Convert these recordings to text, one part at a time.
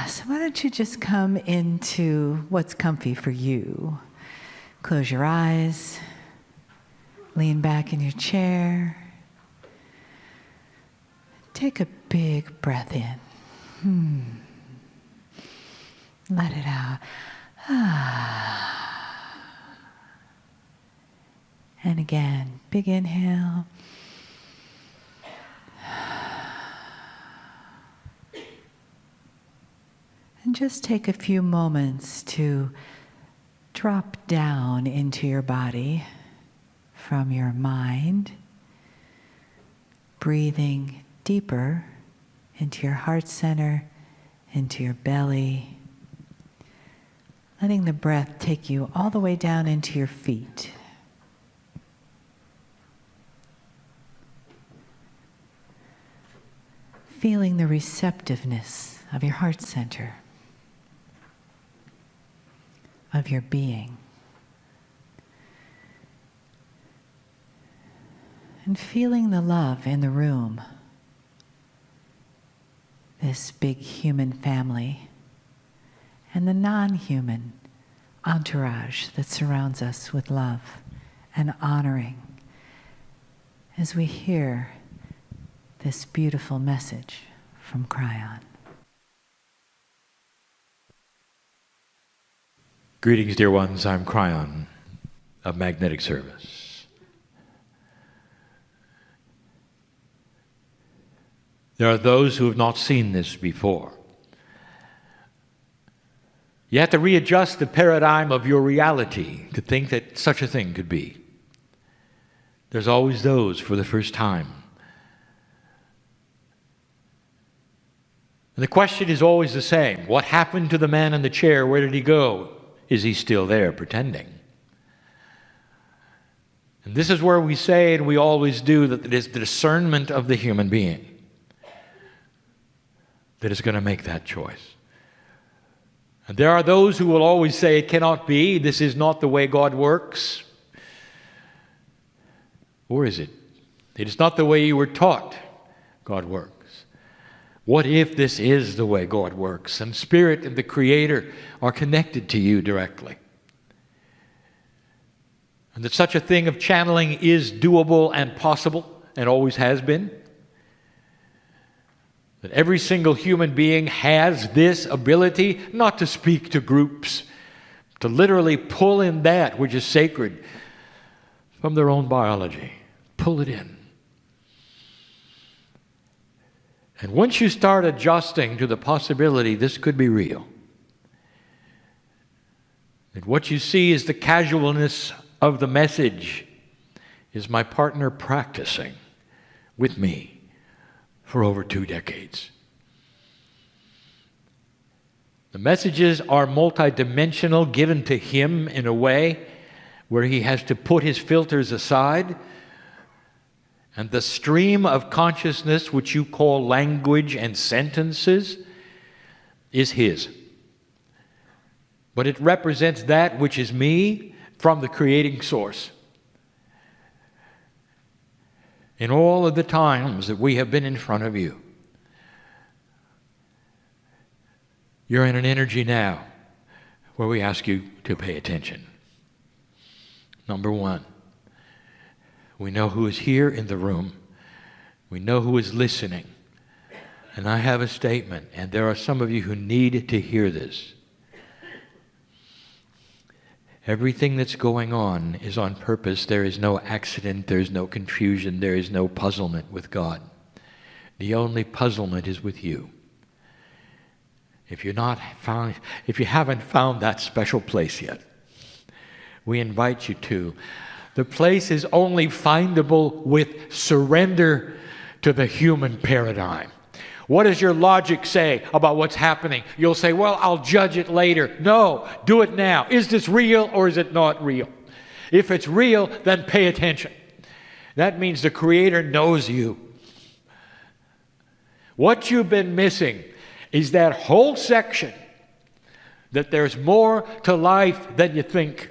So why don't you just come into what's comfy for you? Close your eyes, lean back in your chair. Take a big breath in. Let it out. And again, big inhale. And just take a few moments to drop down into your body from your mind, breathing deeper into your heart center, into your belly, letting the breath take you all the way down into your feet. Feeling the receptiveness of your heart center, of your being. And feeling the love in the room, this big human family, and the non-human entourage that surrounds us with love and honoring as we hear this beautiful message from Kryon. Greetings, dear ones. I'm Kryon of Magnetic Service. There are those who have not seen this before. You have to readjust the paradigm of your reality to think that such a thing could be. There's always those for the first time. And the question is always the same. What happened to the man in the chair? Where did he go? Is he still there pretending? And this is where we say, and we always do, that it is the discernment of the human being that is going to make that choice. And there are those who will always say, it cannot be, this is not the way God works. Or is it? It is not the way you were taught God works. What if this is the way God works, and Spirit and the Creator are connected to you directly? And that such a thing of channeling is doable and possible, and always has been. That every single human being has this ability, not to speak to groups, to literally pull in that which is sacred from their own biology. Pull it in. And once you start adjusting to the possibility this could be real, that what you see is the casualness of the message is my partner practicing with me for over 2 decades. The messages are multidimensional, given to him in a way where he has to put his filters aside. And the stream of consciousness, which you call language and sentences, is his. But it represents that which is me from the creating source. In all of the times that we have been in front of you, you're in an energy now where we ask you to pay attention. Number one, we know who is here in the room. We know who is listening. And I have a statement, and there are some of you who need to hear this. Everything that's going on is on purpose. There is no accident. There is no confusion. There is no puzzlement with God. The only puzzlement is with you. If you haven't found that special place yet, we invite you to. The place is only findable with surrender to the human paradigm. What does your logic say about what's happening? You'll say, well, I'll judge it later. No, do it now. Is this real or is it not real? If it's real, then pay attention. That means the Creator knows you. What you've been missing is that whole section that there's more to life than you think.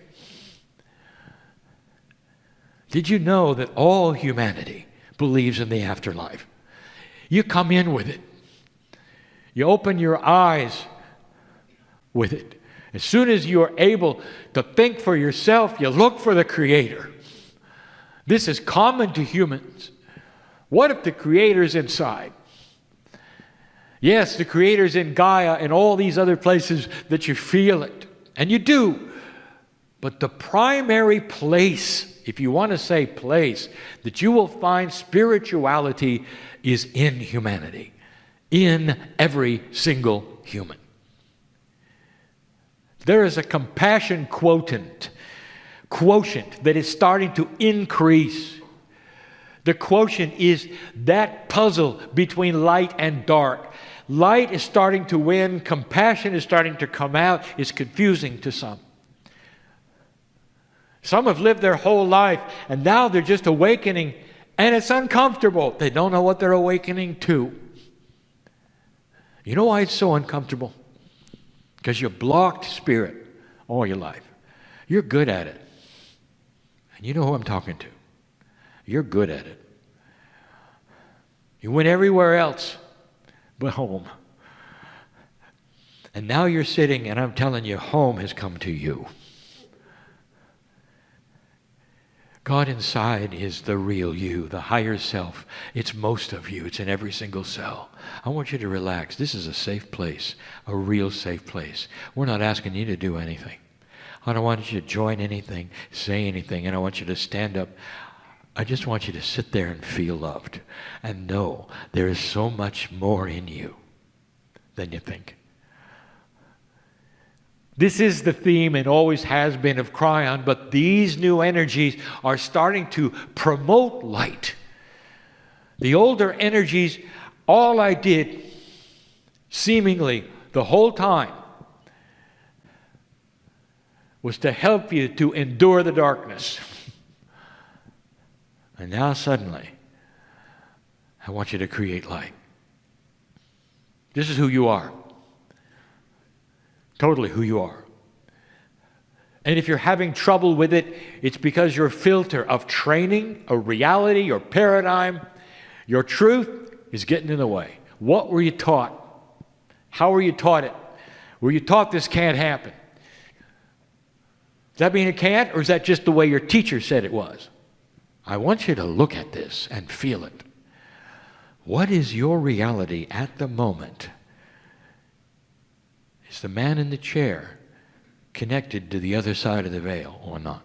Did you know that all humanity believes in the afterlife? You come in with it. You open your eyes with it. As soon as you are able to think for yourself, you look for the Creator. This is common to humans. What if the Creator's inside? Yes, the Creator's in Gaia and all these other places that you feel it. And you do. But the primary place, if you want to say place, that you will find spirituality is in humanity. In every single human. There is a compassion quotient that is starting to increase. The quotient is that puzzle between light and dark. Light is starting to win, compassion is starting to come out. It's confusing to some. Some have lived their whole life and now they're just awakening and it's uncomfortable. They don't know what they're awakening to. You know why it's so uncomfortable? Because you blocked spirit all your life. You're good at it. And you know who I'm talking to. You're good at it. You went everywhere else but home. And now you're sitting and I'm telling you, home has come to you. God inside is the real you, the higher self. It's most of you. It's in every single cell. I want you to relax. This is a safe place, a real safe place. We're not asking you to do anything. I don't want you to join anything, say anything, and I want you to stand up. I just want you to sit there and feel loved and know there is so much more in you than you think. This is the theme and always has been of Kryon, but these new energies are starting to promote light. The older energies, all I did, seemingly the whole time, was to help you to endure the darkness. And now suddenly, I want you to create light. This is who you are. Totally who you are. And if you're having trouble with it, it's because your filter of training, a reality, your paradigm, your truth is getting in the way. What were you taught? How were you taught it? Were you taught this can't happen? Does that mean it can't, or is that just the way your teacher said it was? I want you to look at this and feel it. What is your reality at the moment? Is the man in the chair connected to the other side of the veil or not?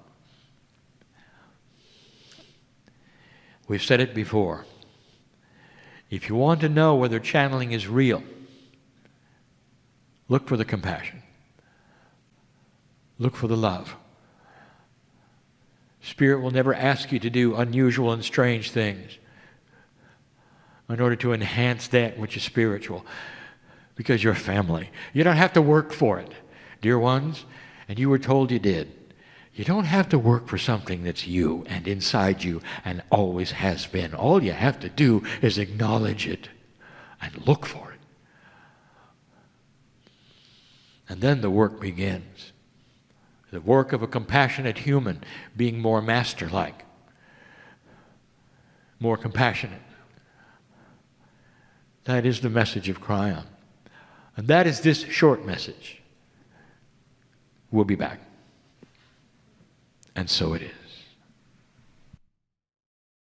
We've said it before. If you want to know whether channeling is real, look for the compassion. Look for the love. Spirit will never ask you to do unusual and strange things in order to enhance that which is spiritual. Because you're family. You don't have to work for it, dear ones. And you were told you did. You don't have to work for something that's you and inside you and always has been. All you have to do is acknowledge it and look for it. And then the work begins. The work of a compassionate human being more master-like, more compassionate. That is the message of Kryon. And that is this short message. We'll be back. And so it is.